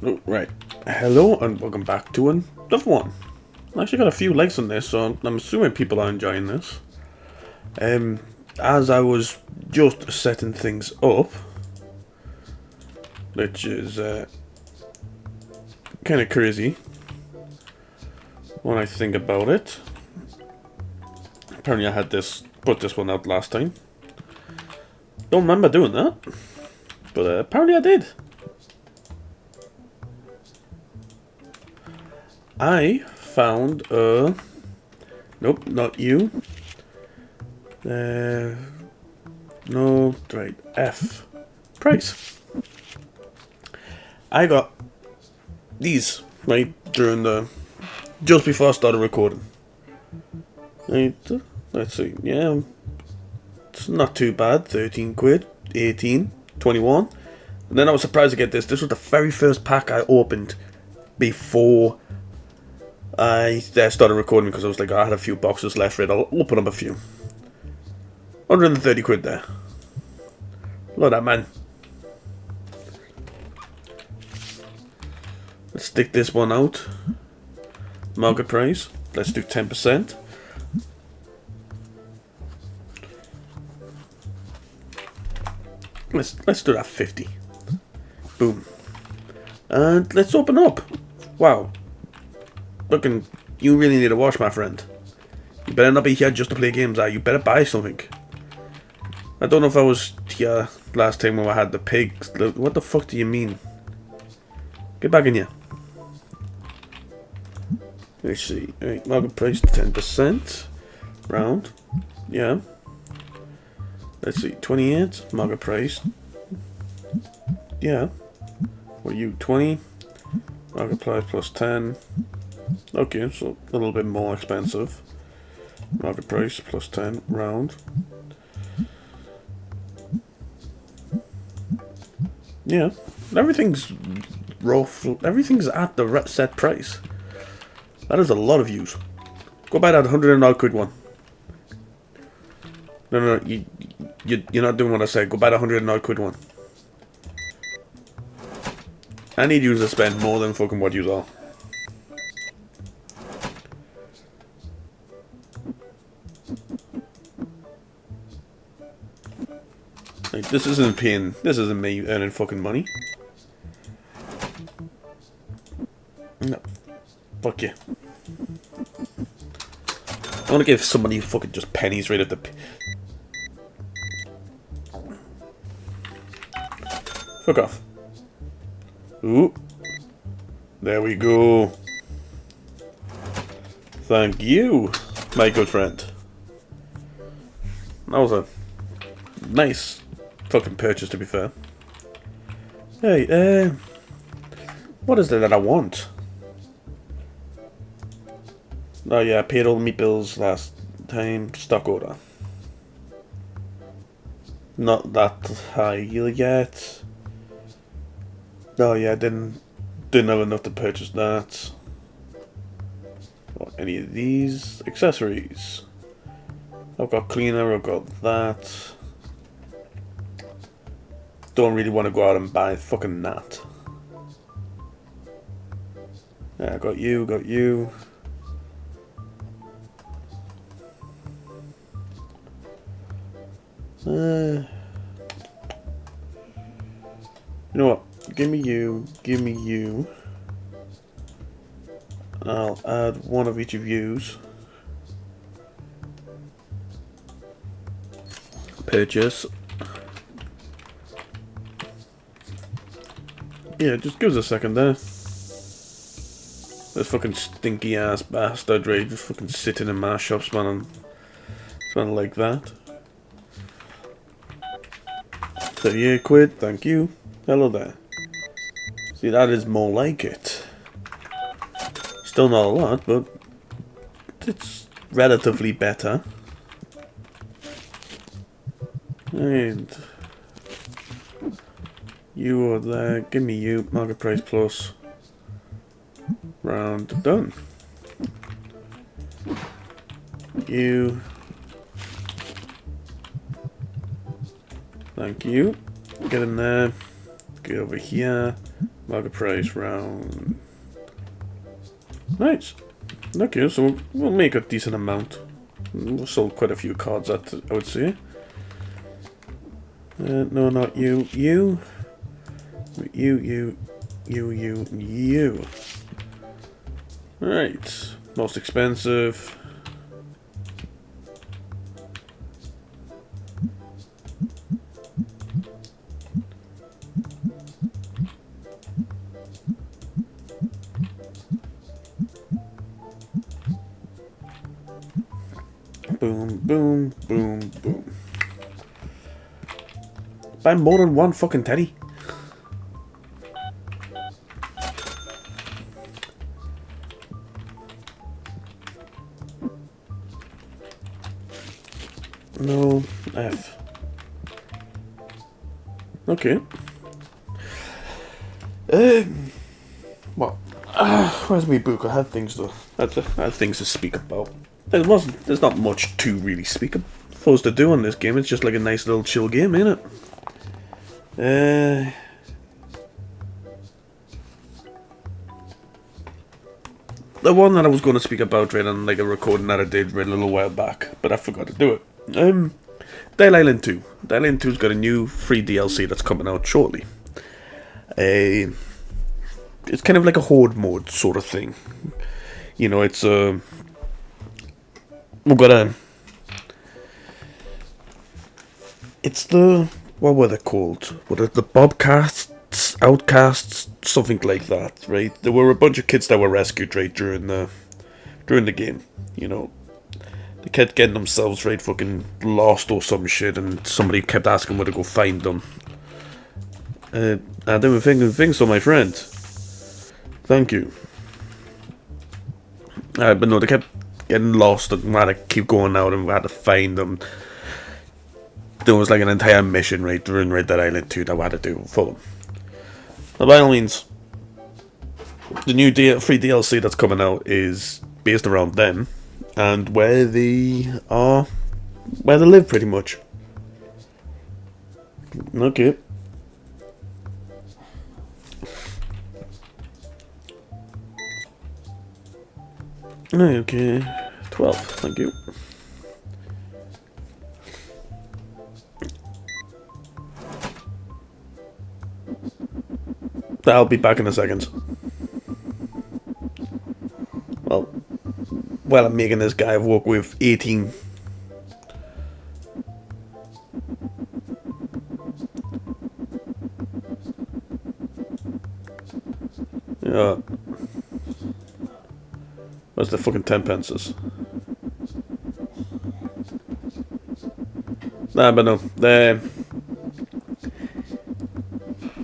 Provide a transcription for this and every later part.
Oh, right. Hello and welcome back to another one. I actually got a few likes on this, so I'm assuming people are enjoying this. As I was just setting things up, which is kind of crazy when I think about it. Apparently I had put this one out last time. Don't remember doing that, but apparently I did. I found nope, not you. No, right, F. Price. I got these, right, just before I started recording. Right, let's see, yeah, it's not too bad, 13 quid, 18, 21. And then I was surprised to get this. This was the very first pack I opened before I started recording because I was like, I had a few boxes left for it. I'll open up a few. 130 quid there. Look at that, man. Let's stick this one out. Market price. Let's do 10%. Let's do that 50. Boom. And let's open up. Wow. Looking, you really need a wash, my friend. You better not be here just to play games, you better buy something. I don't know if I was here last time when I had the pigs. What the fuck do you mean? Get back in here. Let's see. Right, market price 10%. Round. Yeah. Let's see. 28. Market price. Yeah. What are you? 20. Market price plus 10. Okay, so a little bit more expensive. Market price plus 10. Round. Yeah. Everything's rough. Everything's at the set price. That is a lot of views. Go buy that 100 and odd quid one. No, you're not doing what I said. Go buy the 100 and odd quid one. I need you to spend more than fucking what you are. Like, this isn't me earning fucking money. No. Fuck you. I want to give somebody fucking just pennies right at the... Fuck off. Ooh. There we go. Thank you, my good friend. That was a nice fucking purchase, to be fair. Hey, what is it that I want? Oh yeah, I paid all the meat bills last time. Stock order. Not that high yet. Oh yeah, I didn't have enough to purchase that. Or any of these accessories. I've got cleaner, I've got that. Don't really want to go out and buy fucking that. Yeah, got you. You know what? Give me you. I'll add one of each of yous. Purchase. Yeah, just give us a second there. This fucking stinky ass bastard, right? Just fucking sitting in my shop smelling like that. 38 quid, thank you. Hello there. See, that is more like it. Still not a lot, but it's relatively better. And you are there. Give me you. Market price plus. Round done. You. Thank you. Get in there. Get over here. Market price round. Nice. Okay, so we'll make a decent amount. We sold quite a few cards, I would say. No, not you. You. You. Right. Most expensive. Boom, boom, boom, boom. Buy more than one fucking teddy. No, F. Okay. Well, where's my book? I had things to, I had things to speak about. There's not much to really speak about. Supposed to do on this game. It's just like a nice little chill game, ain't it? The one that I was going to speak about right on like a recording that I did right a little while back, but I forgot to do it. Dial Island 2. Dial Island 2's got a new free DLC that's coming out shortly. It's kind of like a horde mode sort of thing. You know, it's we've got a. It's the, what were they called? What are the Bobcats, Outcasts, something like that, right? There were a bunch of kids that were rescued right during the game. You know, they kept getting themselves right fucking lost or some shit, and somebody kept asking where to go find them. I didn't think so, my friend. Thank you. But no, they kept getting lost and we had to keep going out and we had to find them. There was like an entire mission right during Red Dead Island 2 that we had to do for them. Now, by all means, the new free DLC that's coming out is based around them and where they live, pretty much. Okay. Okay, 12, thank you. I'll be back in a second. Well, while I'm making this guy, I've worked with 18. Yeah. Where's the fucking 10 pences? Nah, but no.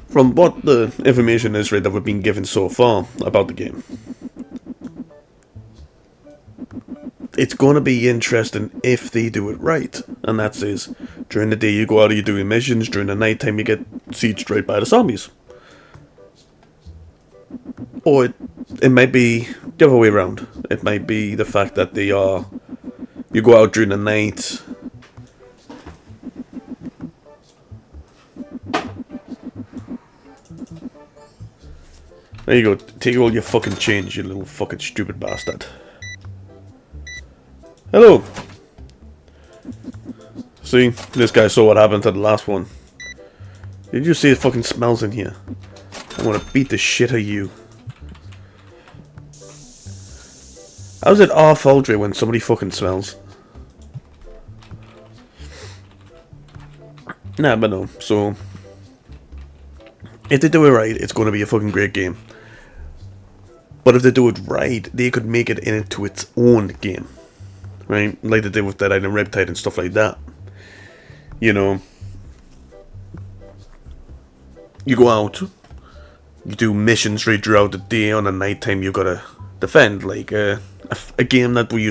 From what the information is right that we've been given so far about the game, it's going to be interesting if they do it right. And that is, during the day you go out and you do missions, during the night time you get sieged right by the zombies. Or it might be the other way around. It might be the fact that you go out during the night. There you go, take all your fucking change, you little fucking stupid bastard. Hello! See, this guy saw what happened to the last one. Did you see it fucking smells in here? I want to beat the shit out of you. How's it our fault when somebody fucking smells? Nah, but no, so if they do it right, it's going to be a fucking great game. But if they do it right, they could make it into its own game. Right? Like they did with Dead Island Riptide and stuff like that. You know, you go out, you do missions right throughout the day. On the night time, you gotta defend. Like a game that me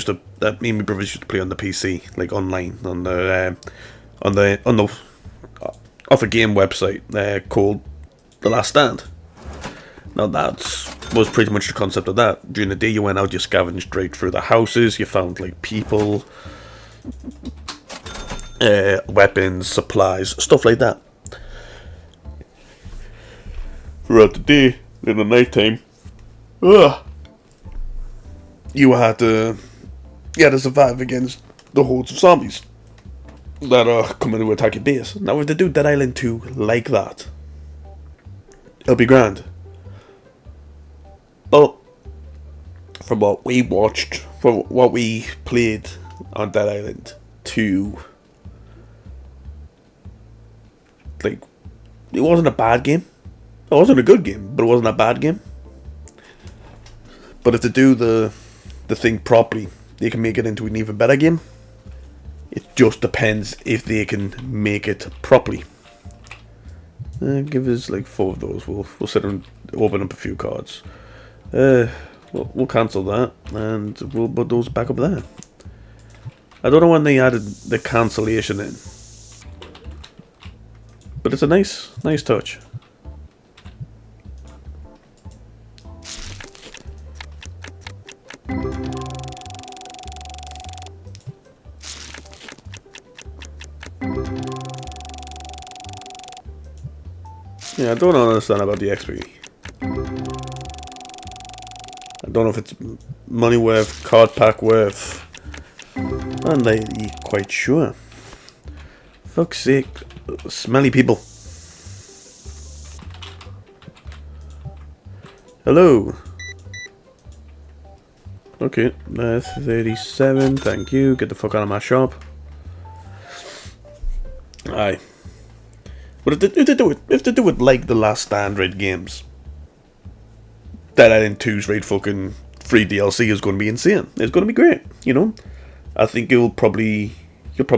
and my brothers used to play on the PC, like online on the off a game website called The Last Stand. Now that was pretty much the concept of that. During the day you went out, you scavenged right through the houses, you found like people, weapons, supplies, stuff like that. throughout the day, in the night time, you had to survive against the hordes of zombies that are coming to attack your base. Now, if they do Dead Island 2 like that, it'll be grand. But from what we watched, from what we played on Dead Island 2, like, it wasn't a bad game. It wasn't a good game, but it wasn't a bad game. But if they do the thing properly, they can make it into an even better game. It just depends if they can make it properly. Give us like 4 of those. We'll sit and open up a few cards. We'll cancel that and we'll put those back up there. I don't know when they added the cancellation in, but it's a nice touch. Yeah, I don't understand about the XP. I don't know if it's money worth, card pack worth. I'm not quite sure. Fuck's sake. Smelly people. Hello. Okay, 37, thank you. Get the fuck out of my shop. Aye. But if they do it like the last Stand raid games, Dead Island 2's raid fucking free DLC is going to be insane. It's going to be great, you know. I think you'll probably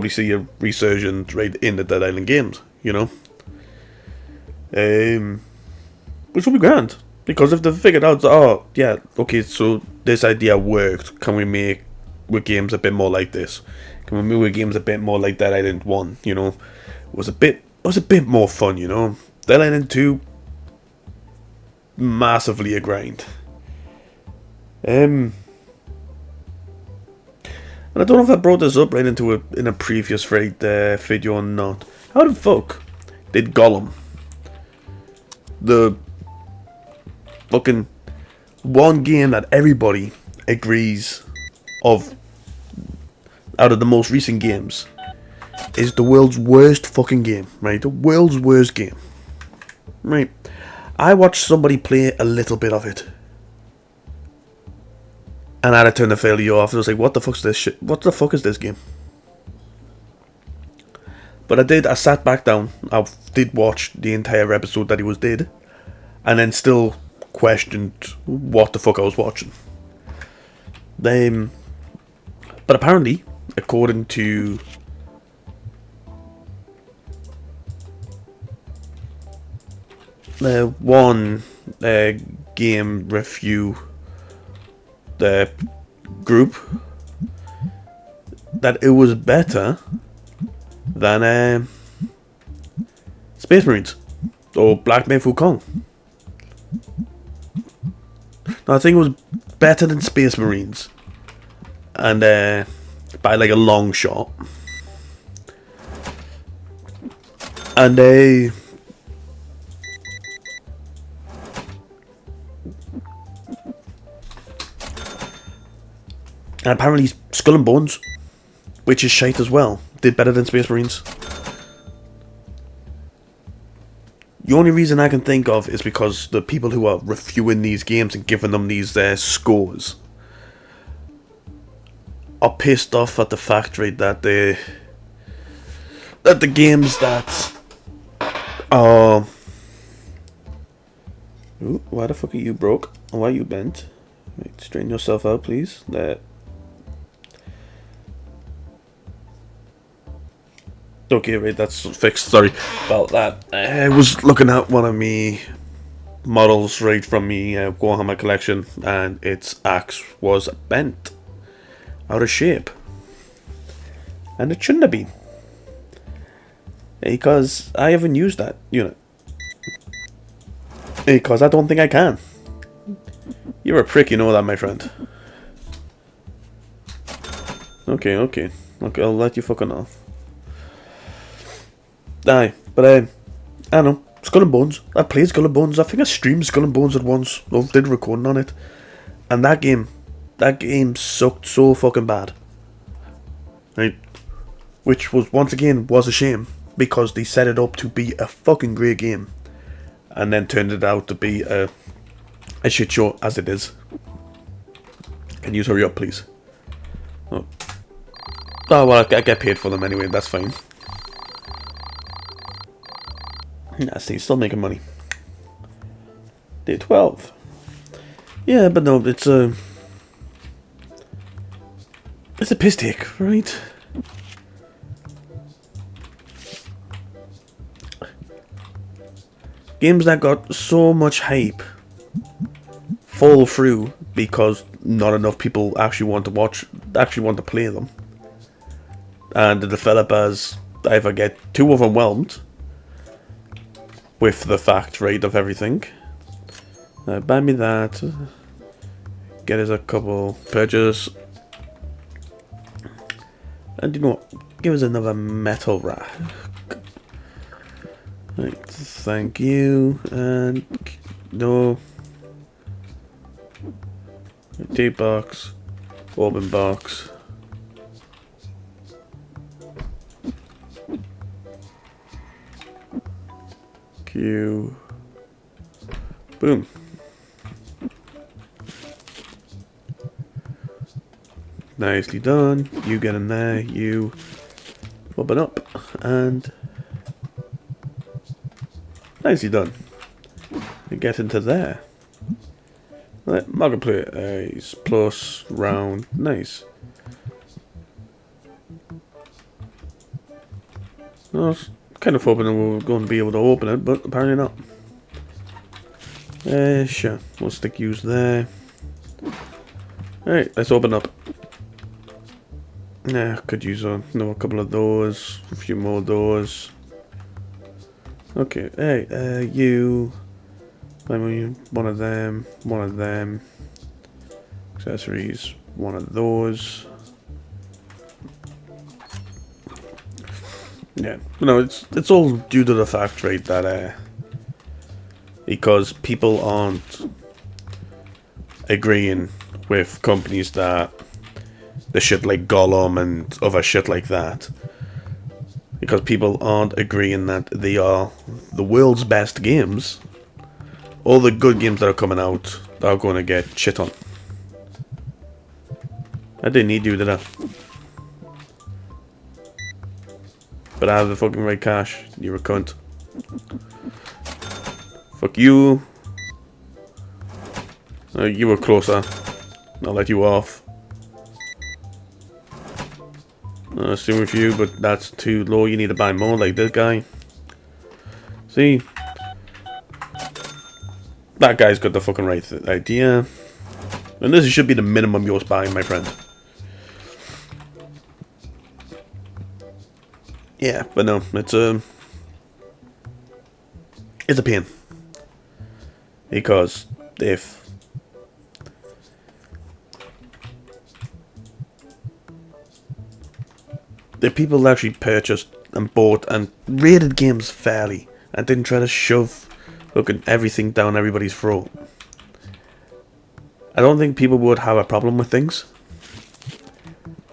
see a resurgent raid in the Dead Island games, you know. Which will be grand, because if they figured out, oh yeah, okay, so this idea worked. Can we make with games a bit more like this? Can we make with games a bit more like Dead Island 1? You know, it was a bit more fun, you know. Dead Island 2, massively a grind. And I don't know if I brought this up right in a previous video or not. How the fuck did Gollum, the fucking one game that everybody agrees of out of the most recent games, is the world's worst fucking game, right? The world's worst game, right? I watched somebody play a little bit of it, and I had to turn the failure off. I was like, what the fuck's this shit? What the fuck is this game? But I sat back down, I did watch the entire episode that he did, and then still questioned what the fuck I was watching. But apparently, according to one game review group, that it was better than Space Marines or Black Myth Wukong. No, I think it was better than Space Marines, and by like a long shot. And and apparently Skull and Bones, which is shite as well, did better than Space Marines. The only reason I can think of is because the people who are reviewing these games and giving them these scores are pissed off at the fact, right, that the games that are... Ooh, why the fuck are you broke? Why are you bent? Right, straighten yourself out, please. Okay, right, that's fixed. Sorry about that. I was looking at one of me models right from me Warhammer collection, and its axe was bent, out of shape, and it shouldn't have been, because I haven't used that unit, because I don't think I can. You're a prick, you know that, my friend. Okay, I'll let you fucking off. Aye, but I don't know. Skull and Bones. I played Skull and Bones. I think I streamed Skull and Bones at once. I did a recording on it. And that game sucked so fucking bad. Right? Which was, once again, was a shame. Because they set it up to be a fucking great game. And then turned it out to be a shit show as it is. Can you hurry up, please? Oh, well, I get paid for them anyway, that's fine. Nah, see, still making money. Day 12. Yeah, but no, it's a piss take, right? Games that got so much hype fall through because not enough people actually want to play them. And the developers either get too overwhelmed with the fact, right, of everything. Buy me that. Get us a couple purchase. And you know what? Give us another metal rack. Right, thank you. And no. Tape box. Open box. Q. Boom. Nicely done. You get in there. You open up. And nicely done. You get into there. Right, marketplace plus round. Nice. I was kind of hoping we were going to be able to open it, but apparently not. Sure. We'll stick use there. Alright, let's open up. Yeah, could use a couple of doors, a few more doors. Okay, hey, you. One of them, one of them. Accessories, one of those. Yeah, it's all due to the fact, right, that because people aren't agreeing with companies that the shit like Gollum and other shit like that. Because people aren't agreeing that they are the world's best games. All the good games that are coming out are going to get shit on. I didn't need you, did I? But I have the fucking right cash. You're a cunt. Fuck you. You were closer. I'll let you off. Same with you, but that's too low. You need to buy more like this guy. See? That guy's got the fucking right idea. And this should be the minimum you're buying, my friend. Yeah, but no, it's a pain. Because if people actually purchased and bought and rated games fairly and didn't try to shove fucking everything down everybody's throat, I don't think people would have a problem with things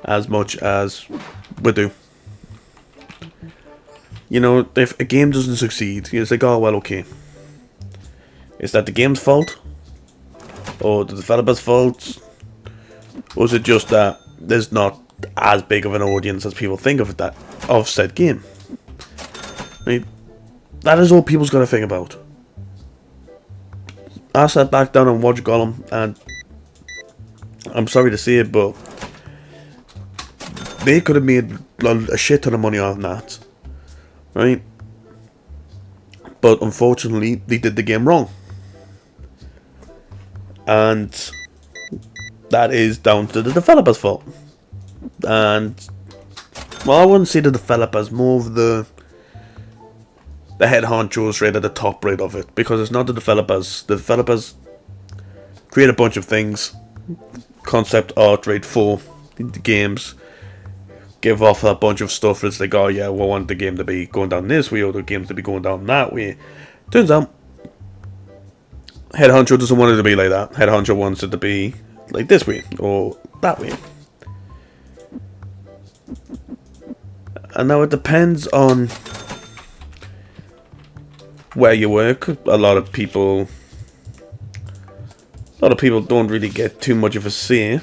as much as we do. You know, if a game doesn't succeed, it's like, oh well, okay. Is that the game's fault? Or the developer's fault? Or is it just that there's not as big of an audience as people think of said game? I mean, that is all people's got to think about. I sat back down and watched Gollum, and I'm sorry to say it, but they could have made a shit ton of money on that, right? But unfortunately, they did the game wrong. And that is down to the developer's fault. And, well, I wouldn't say the developers, more of the head honchos right at the top right of it. Because it's not the developers. The developers create a bunch of things, concept art right for the games, give off a bunch of stuff. It's like, oh yeah, we want the game to be going down this way, or the game to be going down that way. Turns out, Head Honcho doesn't want it to be like that. Head Honcho wants it to be like this way, or that way. And now it depends on where you work. A lot of people don't really get too much of a say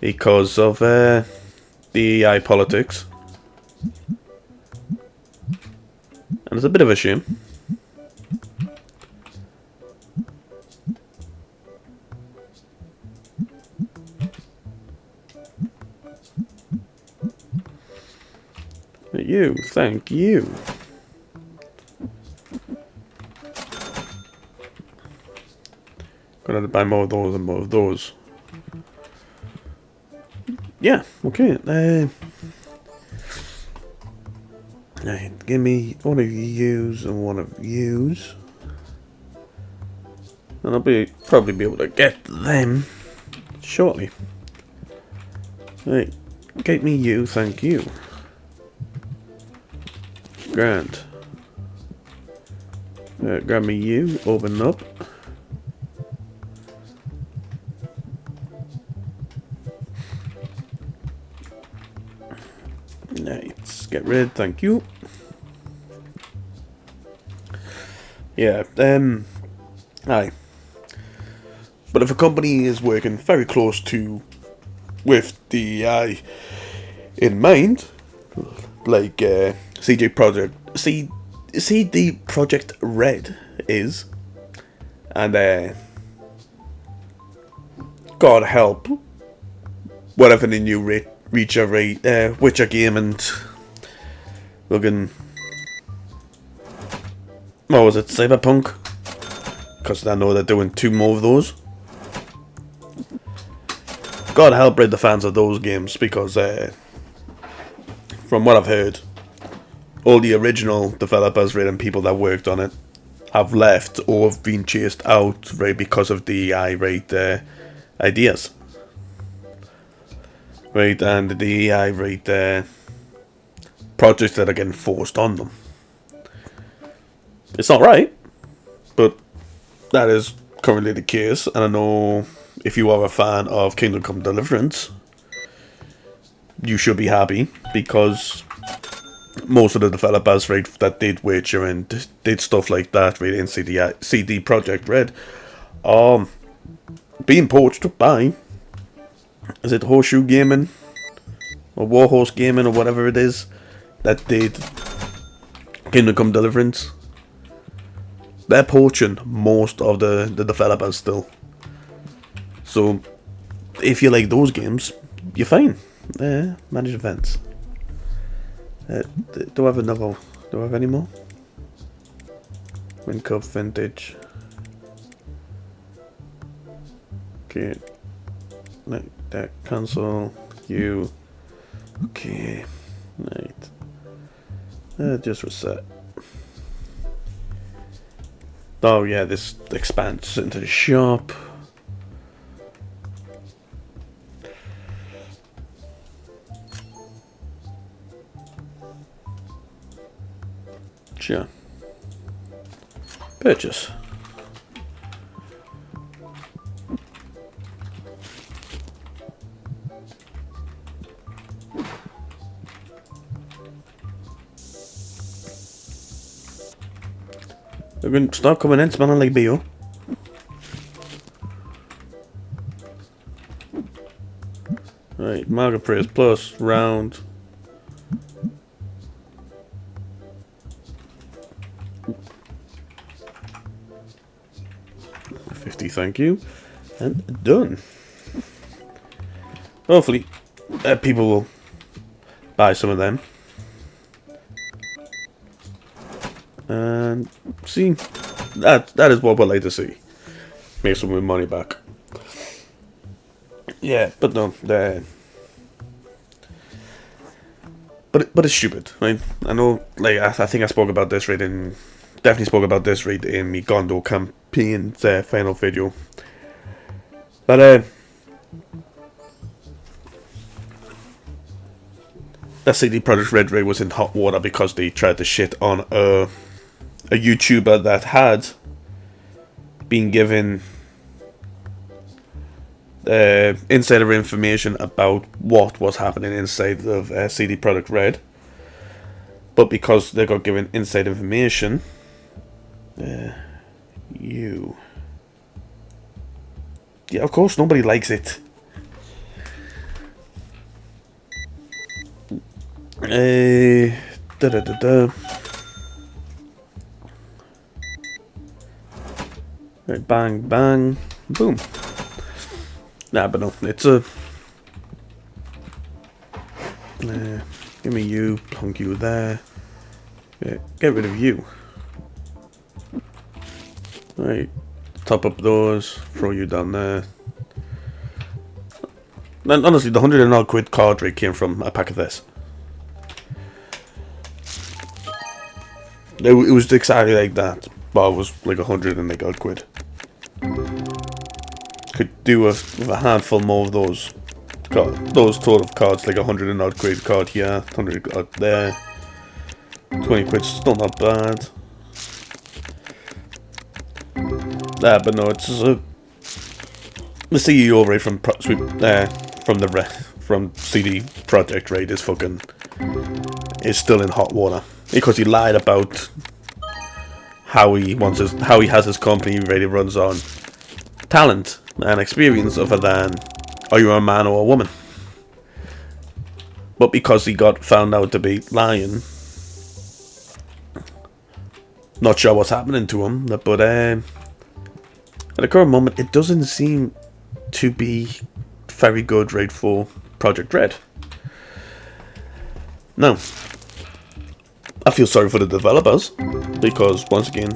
because of the AI politics. And it's a bit of a shame. You, thank you. Gonna buy more of those and more of those. Yeah, okay. Give me one of yous and one of yous. And I'll probably be able to get them shortly. Right, get me you, thank you. Grand. Grab me you, open up. Let's get rid, thank you. Yeah, aye. But if a company is working very close to with the AI in mind, like CD Project Red is, and God help whatever the new Witcher game and looking, what was it, Cyberpunk? Because I know they're doing 2 more of those. God help the fans of those games, because from what I've heard, all the original developers, and people that worked on it, have left or have been chased out, because of the AI ideas. And the AI projects that are getting forced on them. It's not right, but that is currently the case, and I know if you are a fan of Kingdom Come Deliverance, you should be happy, because most of the developers that did Witcher and did stuff like that in CD Projekt Red are being poached by, is it Horseshoe Gaming or Warhorse Gaming or whatever it is that did Kingdom Come Deliverance. They're poaching most of the developers still. So if you like those games, you're fine. Manage events. Do I have another? Do I have any more? Win Cup Vintage. Okay. Like that. Cancel. You. Okay. Right. Just reset. Oh yeah, this expands into the shop. Sure. Purchase. They're going to start coming in smelling like BO. Right, market price plus round. $50, thank you. And done. Hopefully, people will buy some of them. And see, that is what we'd like to see. Make some of the money back. Yeah, but no, but it's stupid, right? I know, like I think I spoke about this definitely spoke about this in my Gondo campaign's final video. But that CD Projekt Red was in hot water because they tried to shit on a a YouTuber that had been given insider information about what was happening inside of CD Projekt Red, but because they got given inside information, yeah, of course nobody likes it. Right, bang, bang, boom. Nah, but no, it's a... give me you, plonk you there. Yeah, get rid of you. Right, top up those, throw you down there. And honestly, the 100 and odd quid card rate came from a pack of this. It was exactly like that, but it was like 100 and like odd quid. Could do with a handful more of those sort of cards, like 100 and odd quid card here, 100 odd there. 20 quid's still not bad. But no, it's the CEO rate from CD Projekt Red is still in hot water because he lied about how he has his company really runs on talent and experience other than are you a man or a woman. But because he got found out to be lying, not sure what's happening to him, but at the current moment it doesn't seem to be very good rate for Project Red. Now, I feel sorry for the developers because once again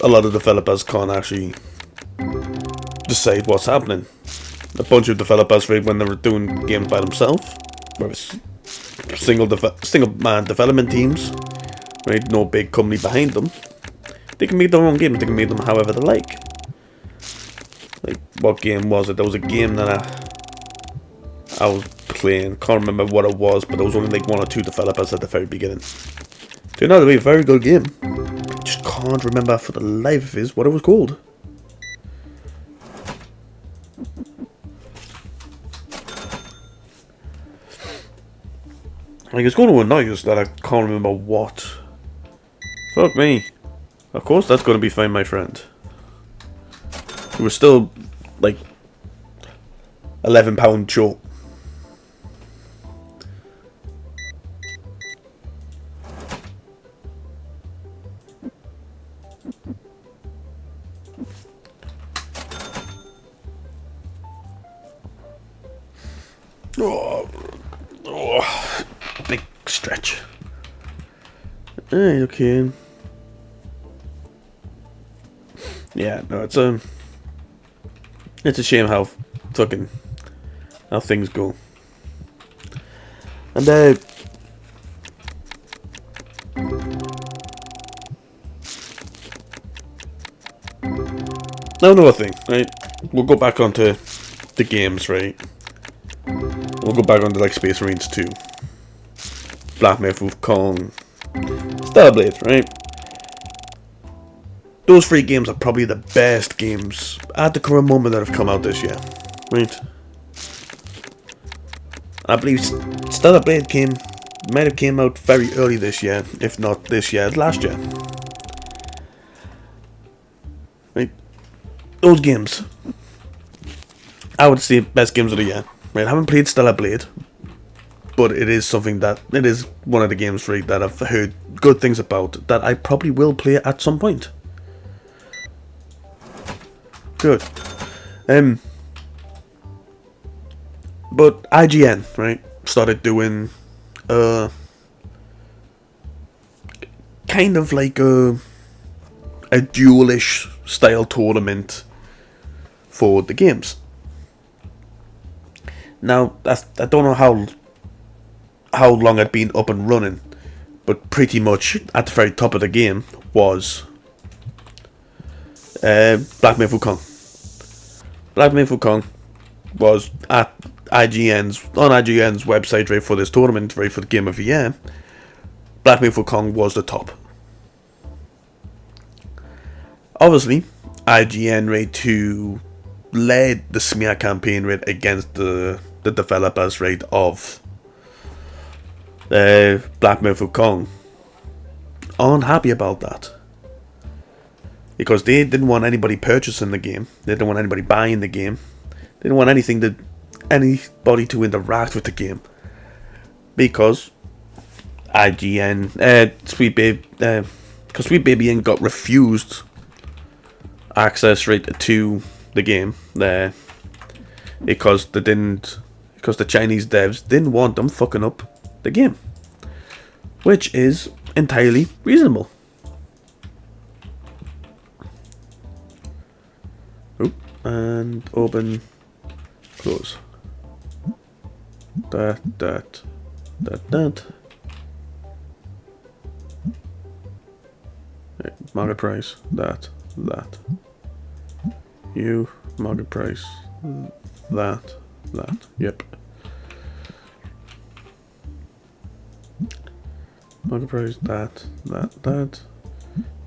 a lot of developers can't actually decide what's happening. A bunch of developers, right, when they were doing games by themselves, whereas single man development teams, right, no big company behind them, they can make their own games, they can make them however they like. Like, what game was it? There was a game that I was playing, can't remember what it was, but there was only like 1 or 2 developers at the very beginning. Turned out to be a very good game. Just can't remember for the life of us what it was called. Like, it's going to annoy us that I can't remember what. Fuck me. Of course that's going to be fine, my friend. It was still, like, £11 short. Oh, big stretch. Hey, okay. Yeah, no, it's a shame how things go. And now another thing, right? We'll go back onto the games, right? We'll go back onto like Space Marines 2, Black Myth Wukong, Stellar Blade, right? Those 3 games are probably the best games at the current moment that have come out this year, right? I believe Stellar Blade might have came out very early this year, if not this year, last year. Right? Those games, I would say best games of the year. Right? I haven't played Stellar Blade, but it is one of the games, right, that I've heard good things about that I probably will play at some point. Good. But IGN, right, started doing kind of like a duelish style tournament for the games. Now, I don't know how long I'd been up and running, but pretty much at the very top of the game was Black Myth Wukong. Black Myth Wukong was on IGN's website, right, for this tournament, right, for the Game of the Year. Black Myth Wukong was the top. Obviously, IGN right to led the smear campaign right against the developers right of Black Myth Wukong. Unhappy about that because they didn't want anybody purchasing the game. They didn't want anybody buying the game. They didn't want anybody to interact with the game because IGN, because Sweet Baby Inc. got refused access right to the game there because the Chinese devs didn't want them fucking up the game, which is entirely reasonable. Oop, and open, close. That. Market price, that. You, market price, that. Yep. Market price, that.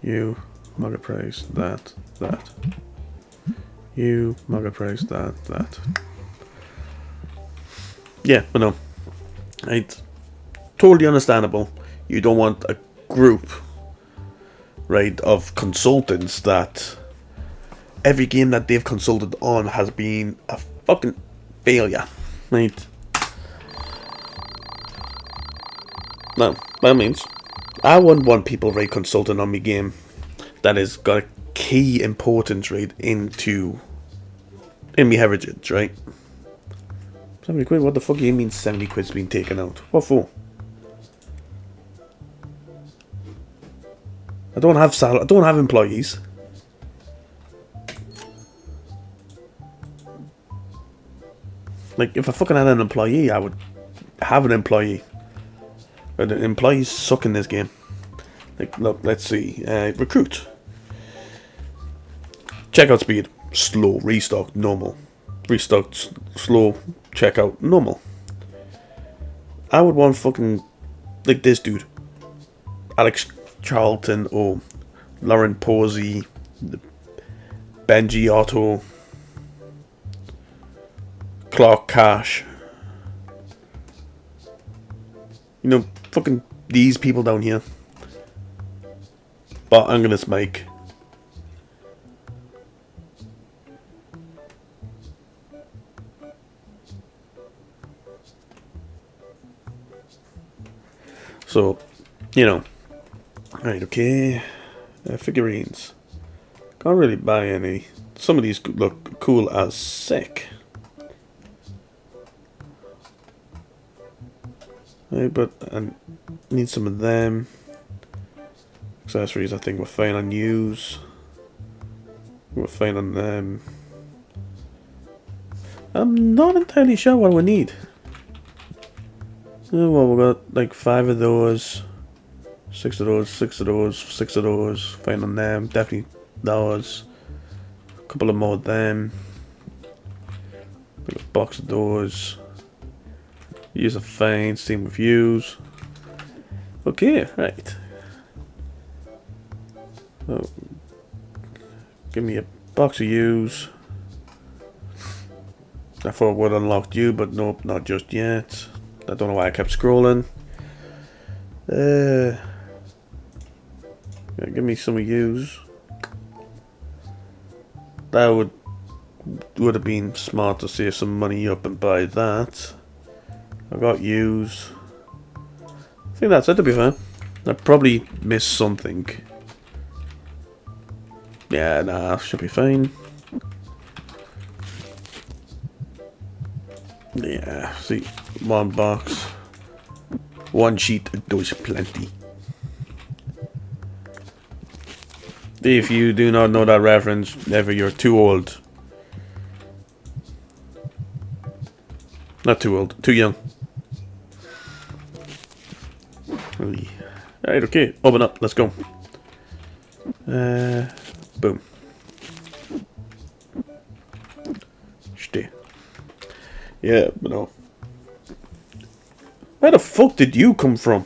You, market price, that. You, market price, that. Yeah, but no. It's totally understandable. You don't want a group, right, of consultants that every game that they've consulted on has been a fucking failure, right? No, that means I wouldn't want people, right, consulting on my game that has got a key importance, right, in my heritage, right? 70 quid? What the fuck do you mean 70 quid's been taken out? What for? I don't have employees. Like, if I fucking had an employee, I would have an employee. But the employees suck in this game. Like, look, let's see. Recruit. Checkout speed, slow. Restock, normal. Restock, slow. Checkout, normal. I would want fucking, like this dude. Alex Charlton or Lauren Posey, Benji Otto, Clark Cash. You know, fucking these people down here. But I'm gonna make. So, you know. Right, okay. Figurines. Can't really buy any. Some of these look cool as sick. Right, but I need some of them. Accessories, I think we're fine on use. We're fine on them. I'm not entirely sure what we need. Oh, well, we got like 5 of those, 6 of those, 6 of those, 6 of those. Fine on them. Definitely those. A couple of more of them. Like a box of those. Use a fine. Steam reviews. Okay, right. Oh, give me a box of use. I thought it would unlock you, but nope, not just yet. I don't know why I kept scrolling. Yeah, give me some of yous. That would have been smart to save some money up and buy that. I got yous. I think that's it, to be fair. I probably missed something. Yeah, nah, should be fine. Yeah, see, 1 box, 1 sheet does plenty. If you do not know that reference, never, you're too old. Not too old, too young. Alright, okay, open up, let's go. Boom. Stay. Yeah, but no. Where the fuck did you come from?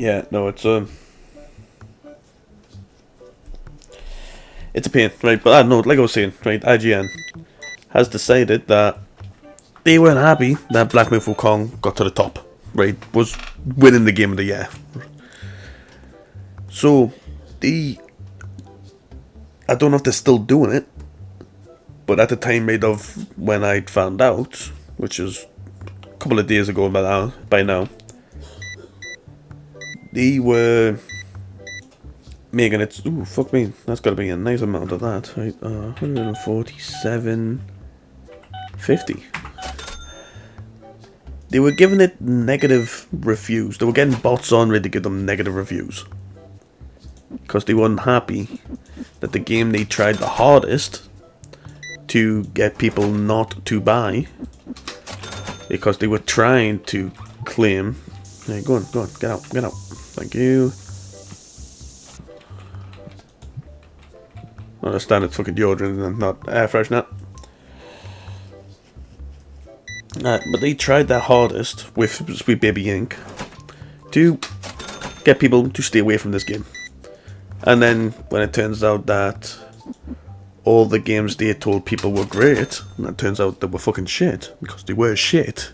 Yeah, no, it's a pain, right? But I don't know, like I was saying, right? IGN has decided that they weren't happy that Black Myth Wukong got to the top, right? Was winning the game of the year. So, I don't know if they're still doing it, but at the time, right, of when I found out, which is a couple of days ago by now, they were making it. Ooh, fuck me, that's got to be a nice amount of that, right? 147.50. They were giving it negative reviews. They were getting bots on ready to give them negative reviews because they weren't happy that the game they tried the hardest to get people not to buy, because they were trying to claim. Hey, go on, get out. Thank you. I understand it's fucking deodorant and not air freshener. But they tried their hardest with Sweet Baby Inc. to get people to stay away from this game. And then when it turns out that all the games they told people were great, and it turns out they were fucking shit, because they were shit,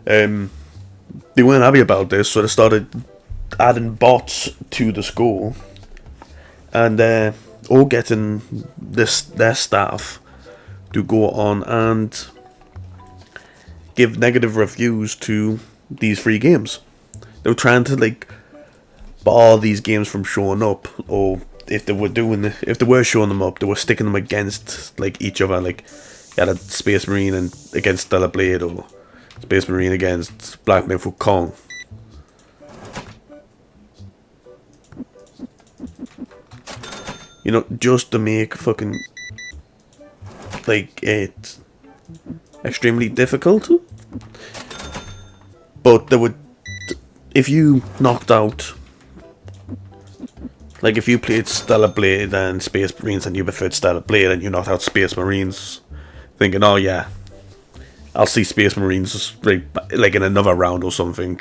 they weren't happy about this, so they started adding bots to the school, and all getting their staff to go on and give negative reviews to these free games. They were trying to like bar these games from showing up, or if they were showing them up, they were sticking them against like each other. Like you had a Space Marine and against Stellar Blade, or Space Marine against Black Myth Wukong. You know, just to make fucking like it extremely difficult. But they would, if you knocked out, like if you played Stellar Blade and Space Marines and you preferred Stellar Blade and you knocked out Space Marines, thinking, oh yeah, I'll see Space Marines right, like in another round or something.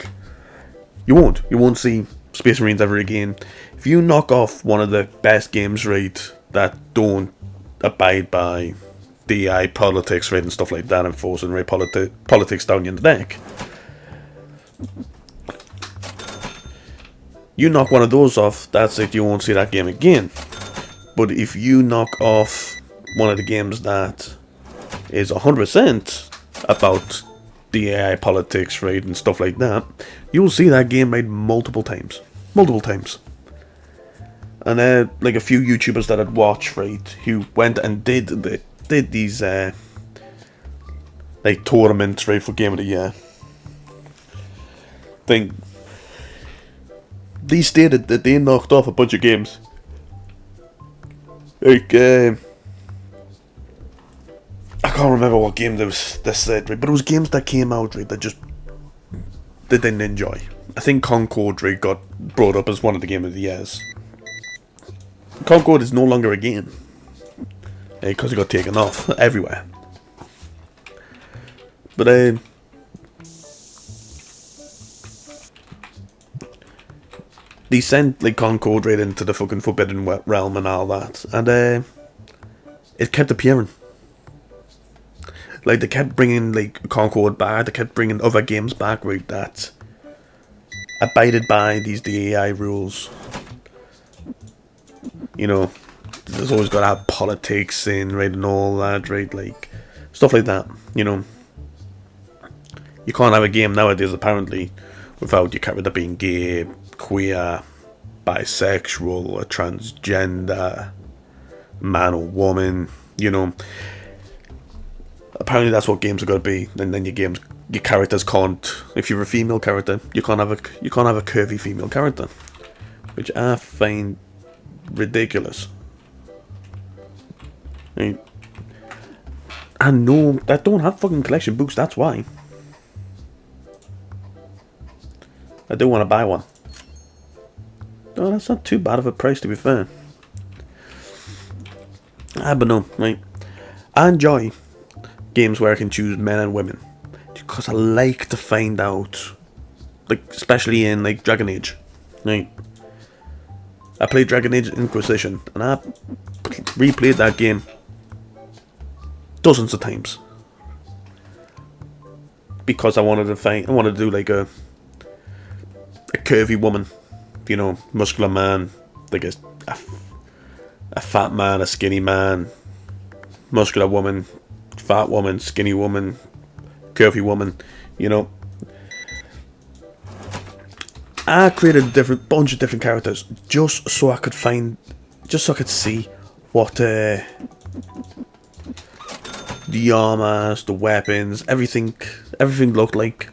You won't see Space Marines ever again. If you knock off one of the best games, right, that don't abide by DI politics, right, and stuff like that, and forcing right politics down your neck, you knock one of those off, that's it, you won't see that game again. But if you knock off one of the games that is 100% about the AI politics, right, and stuff like that, you'll see that game made multiple times. And like a few YouTubers that I'd watch, right, who went and did these like tournaments, right, for Game of the Year. They stated that they knocked off a bunch of games. Like, I can't remember what game they said, right, but it was games that came out, right, that they didn't enjoy. I think Concord, right, got brought up as one of the Game of the Years. Concord is no longer a game, because it got taken off everywhere. But they sent like Concord right into the fucking Forbidden Realm and all that, and it kept appearing. Like they kept bringing like Concord back, they kept bringing other games back, right, that abided by these DAI rules. You know, there's always got to have politics in, right, and all that, right, like stuff like that. You know, you can't have a game nowadays apparently without your character being gay, queer, bisexual, or transgender, man or woman. You know, apparently that's what games are going to be. And then your characters can't. If you're a female character, you can't have a curvy female character, which I find ridiculous. I know that don't have fucking collection books. That's why I do want to buy one. No, that's not too bad of a price, to be fair. But no, right. I enjoy games where I can choose men and women, because I like to find out like especially in like Dragon Age, right? I played Dragon Age Inquisition, and I replayed that game dozens of times because I wanted to do like a curvy woman, you know, muscular man, like a fat man, a skinny man, muscular woman, fat woman, skinny woman, curvy woman, you know. I created a bunch of different characters just so I could see what the armors, the weapons, everything looked like.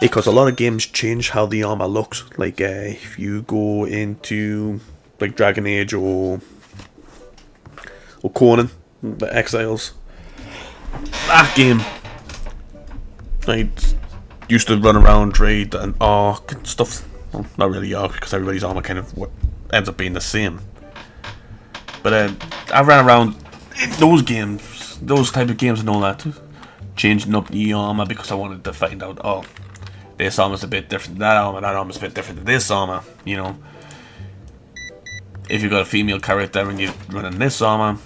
Because a lot of games change how the armor looks. Like if you go into like Dragon Age or Conan, the Exiles, that game, I used to run around raid and Ark and stuff. Well, not really Ark because everybody's armor kind of ends up being the same. But I ran around in those games, those type of games and all that, changing up the armor because I wanted to find out, oh, this armor's a bit different than that armor's a bit different than this armor, you know. If you've got a female character and you're running this armor,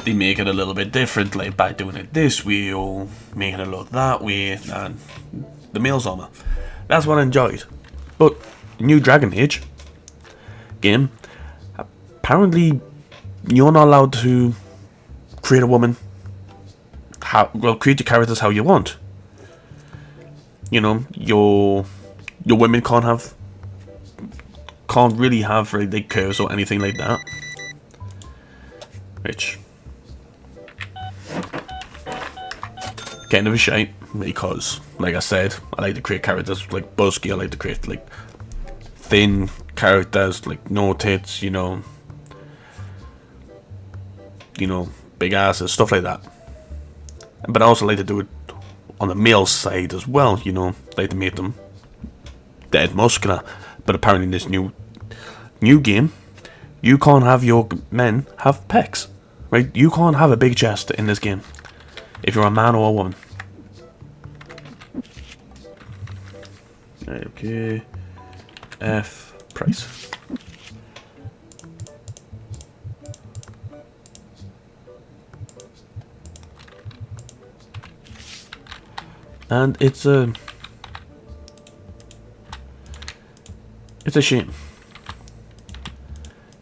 they make it a little bit different, like by doing it this way or making it look that way than the male's armor. That's what I enjoyed. But new Dragon Age game, apparently you're not allowed to create a woman. Create your characters how you want. You know, your women can't really have like curves or anything like that. Which kind of a shame, because like I said, I like to create characters like busky. I like to create like thin characters, like no tits, you know, big asses, stuff like that. But I also like to do it on the male side as well, you know, like to make them dead muscular. But apparently in this new game, you can't have your men have pecs, right? You can't have a big chest in this game if you're a man or a woman. Okay, F price. And it's a shame,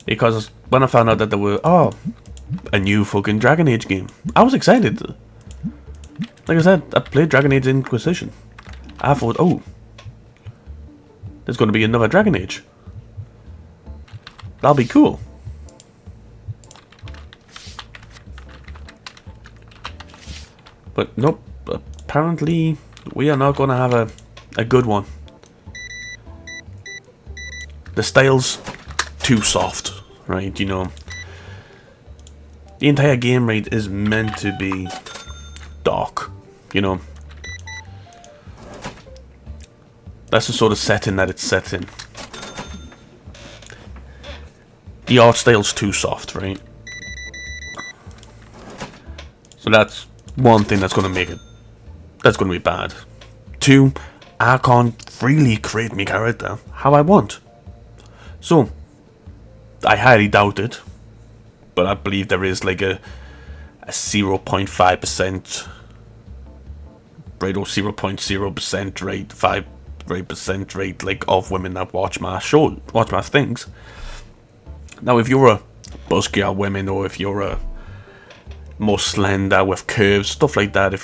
because when I found out that there were a new fucking Dragon Age game, I was excited. Like I said, I played Dragon Age Inquisition. I thought, oh, there's going to be another Dragon Age. That'll be cool. But nope. Apparently, we are not going to have a good one. The style's too soft, right? You know, the entire game, right, is meant to be dark, you know. That's the sort of setting that it's set in. The art style's too soft, right? So that's one thing that's going to make it. That's going to be bad. 2, I can't freely create my character how I want. So, I highly doubt it. But I believe there is like a 0.5% rate or 0.0% rate, 5% rate like of women that watch my things. Now, if you're a buskier woman, or if you're a more slender with curves, stuff like that,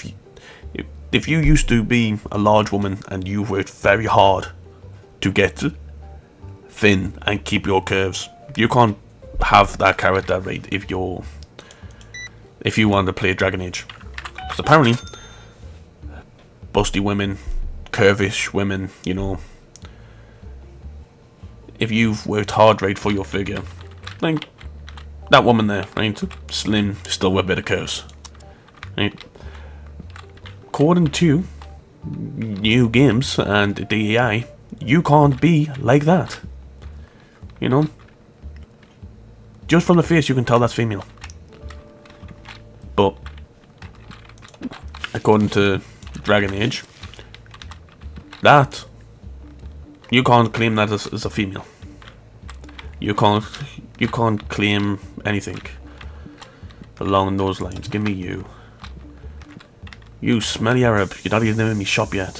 if you used to be a large woman and you worked very hard to get thin and keep your curves, you can't have that character, right? If you want to play Dragon Age, because apparently busty women, curvish women, you know, if you've worked hard, right, for your figure, like that woman there, right, slim, still with a bit of curves, right? According to new games and the AI, you can't be like that. You know? Just from the face you can tell that's female. But according to Dragon Age, that you can't claim that as a female. You can't claim anything along those lines. Give me you. You smelly Arab. You're not even in my shop yet.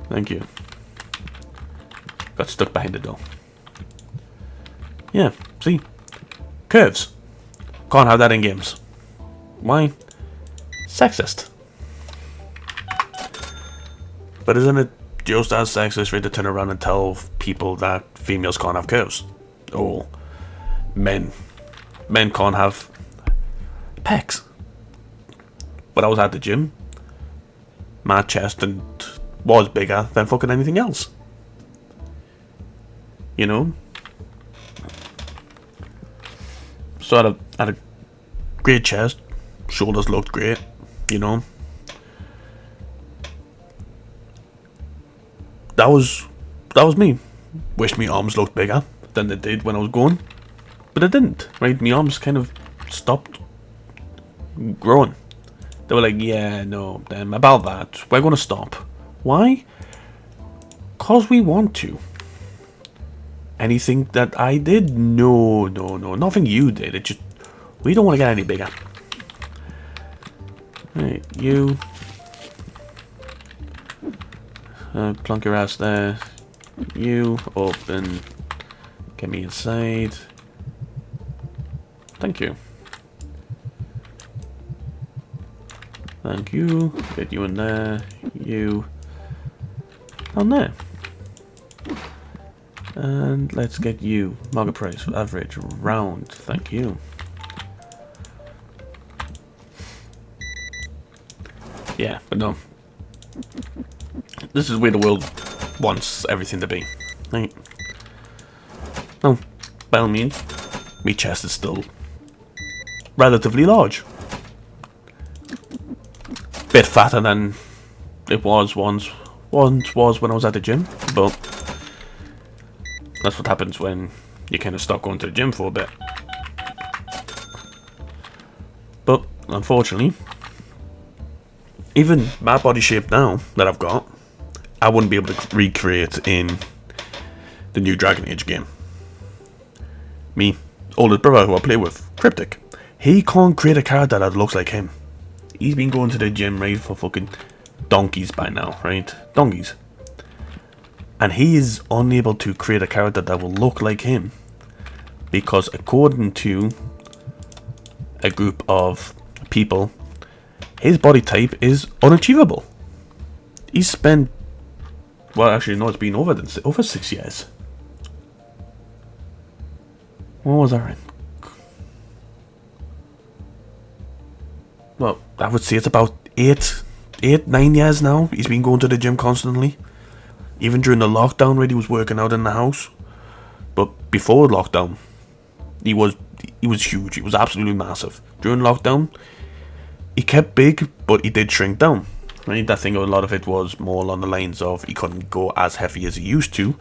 Thank you. Got stuck behind the door. Yeah, see? Curves. Can't have that in games. Why? Sexist. But isn't it just as sexist for you to turn around and tell people that females can't have curves? Oh, men can't have pecs. But I was at the gym. My chest and was bigger than fucking anything else. You know? So I had a great chest. Shoulders looked great. You know? That was me. Wish my arms looked bigger than they did when I was going. But they didn't, right? My arms kind of stopped growing. They were like, yeah, no, about that. We're going to stop. Why? Because we want to. Anything that I did? No. Nothing you did. It just, we don't want to get any bigger. Right, you. Plunk your ass there. You open. Get me inside. Thank you. Thank you. Get you in there. You. On there. And let's get you. Market price. Average. Round. Thank you. Yeah, but no. This is where the world wants everything to be. Right? No. By all means, my chest is still relatively large. Bit fatter than it was once when I was at the gym, but that's what happens when you kind of stop going to the gym for a bit. But unfortunately, even my body shape now that I've got, I wouldn't be able to recreate in the new Dragon Age game. Me, oldest brother who I play with, Cryptic, he can't create a character that looks like him. He's been going to the gym, right, for fucking donkeys by now, right? Donkeys. And he is unable to create a character that will look like him. Because according to a group of people, his body type is unachievable. He's spent, well, actually, no, it's been over 6 years. What was that in? Well, I would say it's about 9 years now. He's been going to the gym constantly. Even during the lockdown, where he was working out in the house. But before lockdown, he was huge. He was absolutely massive. During lockdown, he kept big, but he did shrink down. Right? I think a lot of it was more along the lines of he couldn't go as heavy as he used to,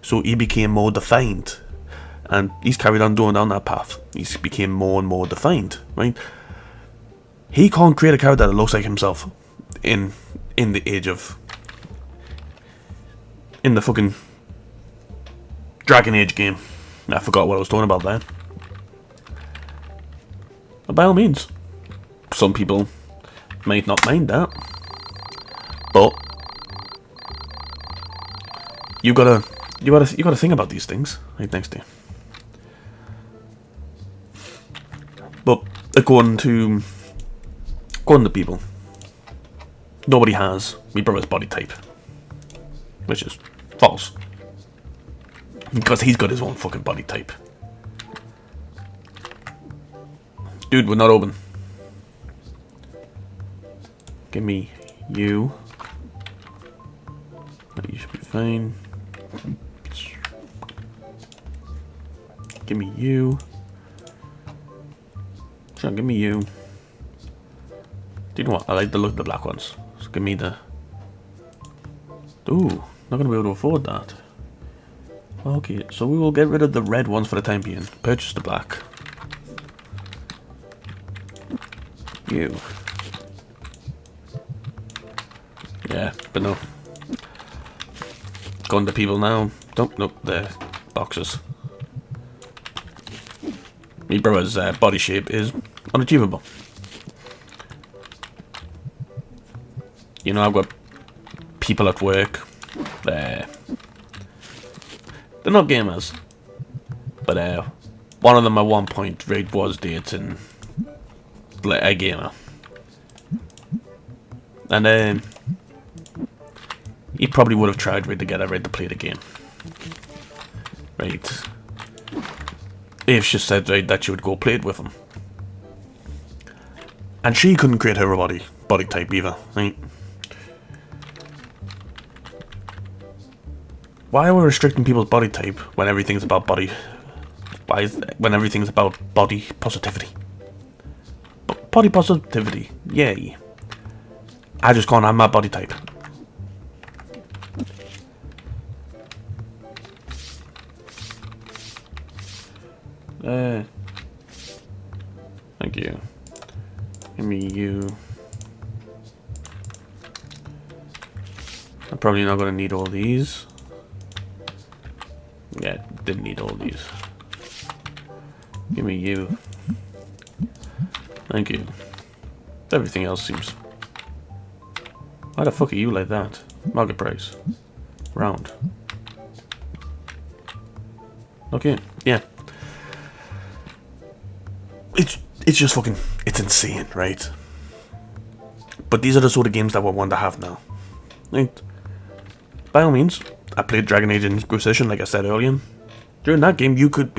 so he became more defined. And he's carried on doing down that path. He's became more and more defined. Right? He can't create a character that looks like himself in the age of, in the fucking Dragon Age game. I forgot what I was talking about there. But by all means, some people might not mind that, but you gotta think about these things. Right next to you. But according to people, nobody has my brother's body type, which is false. Because he's got his own fucking body type. Dude, we're not open. Give me you. You should be fine. Give me you. Sure, give me you. Do you know what? I like the look of the black ones. So give me the... Ooh, not going to be able to afford that. Okay, so we will get rid of the red ones for the time being. Purchase the black. You. But no. Going to people now. Don't, nope, they're boxes. My brother's body shape is unachievable. You know, I've got people at work. They're not gamers. But one of them at one point was dating a gamer. And he probably would have tried to get her to play the game. Right. If she said that she would go play it with him. And she couldn't create her body type either, right? Why are we restricting people's body type when everything's about body? When everything's about body positivity? Body positivity, yay. I just can't have my body type. Thank you. Give me you. I'm probably not gonna need all these. Yeah, didn't need all these. Give me you. Thank you. Everything else seems... Why the fuck are you like that? Market price. Round. Okay, yeah. It's just fucking... It's insane, right? But these are the sort of games that we want to have now. Right? By all means, I played Dragon Age Inquisition, like I said earlier. During that game, you could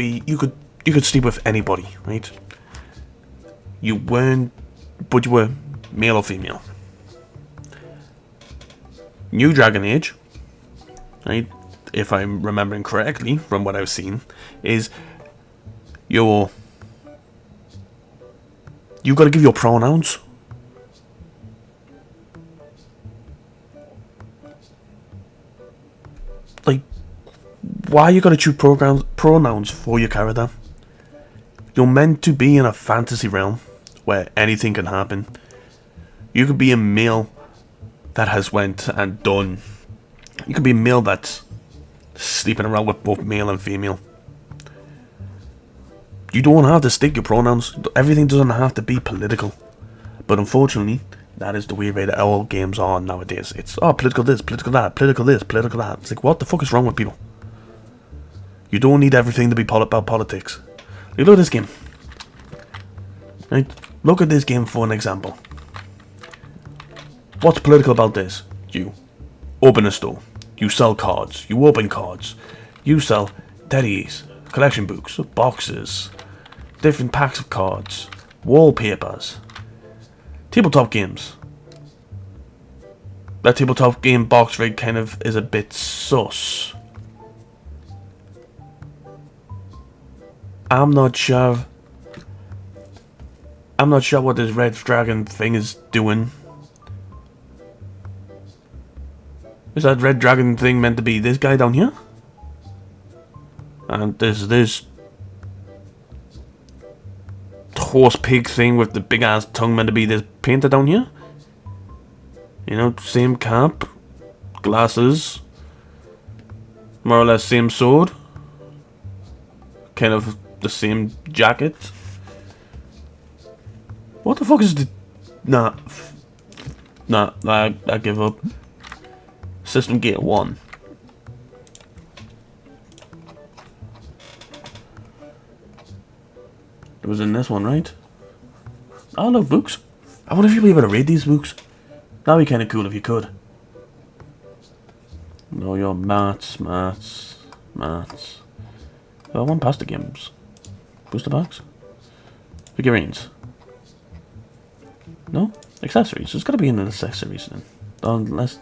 sleep with anybody, right? You weren't... But you were male or female. New Dragon Age, right, if I'm remembering correctly from what I've seen, is you've got to give your pronouns. Like, why you got to choose pronouns for your character? You're meant to be in a fantasy realm where anything can happen. You could be a male that has went and done. You could be a male that's sleeping around with both male and female. You don't have to stick your pronouns. Everything doesn't have to be political. But unfortunately, that is the way that all games are nowadays. It's, political this, political that, political this, political that. It's like, what the fuck is wrong with people? You don't need everything to be about politics. Look at this game. Right? Look at this game for an example. What's political about this? You open a store. You sell cards. You open cards. You sell teddies, collection books, boxes, different packs of cards, wallpapers, tabletop games. That tabletop game box rig kind of is a bit sus. I'm not sure what this red dragon thing is doing. Is that red dragon thing meant to be this guy down here? And there's this horse pig thing with the big ass tongue meant to be this painter down here? You know, same cap, glasses, more or less same sword, kind of the same jacket. What the fuck is the... Nah, I give up. System Gate 1. It was in this one, right? Oh, look, books. I wonder if you'll be able to read these books. That'd be kind of cool if you could. No, your maths. Oh, one pasta games. Booster packs? Figurines. No? Accessories. There's gotta be an accessories then. Unless...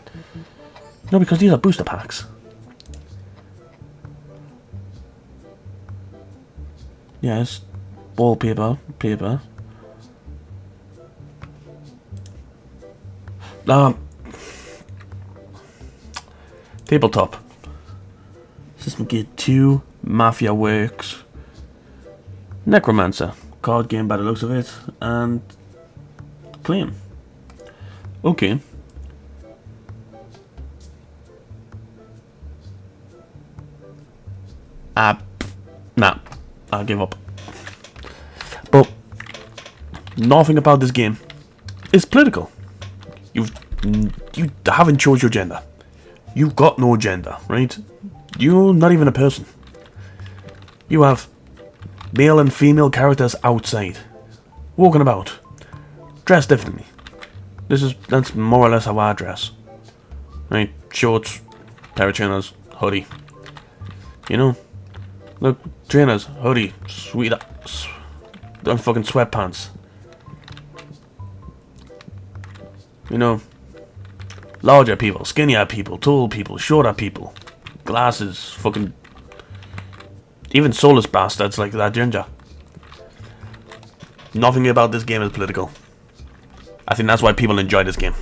No, because these are booster packs. Yes. Wallpaper. Paper. Tabletop. System Gate 2. Mafia Works. Necromancer. Card game by the looks of it. And... Claim. Okay. Nah, I'll give up. But nothing about this game is political. You haven't chose your gender. You've got no gender, right? You're not even a person. You have male and female characters outside, walking about, dressed differently. That's more or less how I dress. Right? Shorts, pair of trainers, hoodie. You know? Look, trainers, hoodie, sweet, them fucking sweatpants. You know? Larger people, skinnier people, tall people, shorter people. Glasses, fucking... Even soulless bastards like that ginger. Nothing about this game is political. I think that's why people enjoy this game.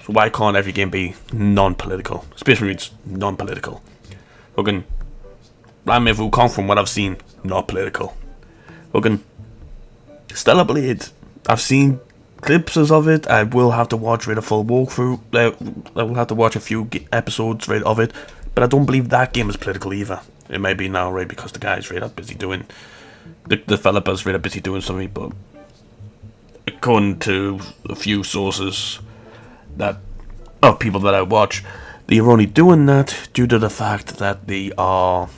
So why can't every game be non-political? Especially when it's non-political. Fucking... Random Wukong, from what I've seen, not political. Fucking... Stellar Blade. I've seen glimpses of it. I will have to watch a full walkthrough. I will have to watch a few episodes of it. But I don't believe that game is political either. It may be now, right, because the guy's really busy doing... The developer's really busy doing something, but... According to a few sources of people that I watch, they are only doing that due to the fact that they are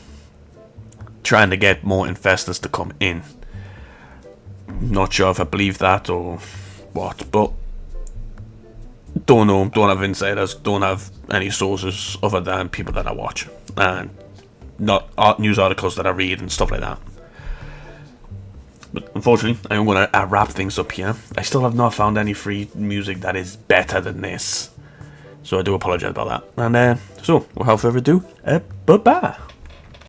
trying to get more investors to come in. Not sure if I believe that or what, but don't know, don't have insiders, don't have any sources other than people that I watch and not news articles that I read and stuff like that. But unfortunately, I'm going to wrap things up here. I still have not found any free music that is better than this, so I do apologize about that. And so, without further ado, bye-bye.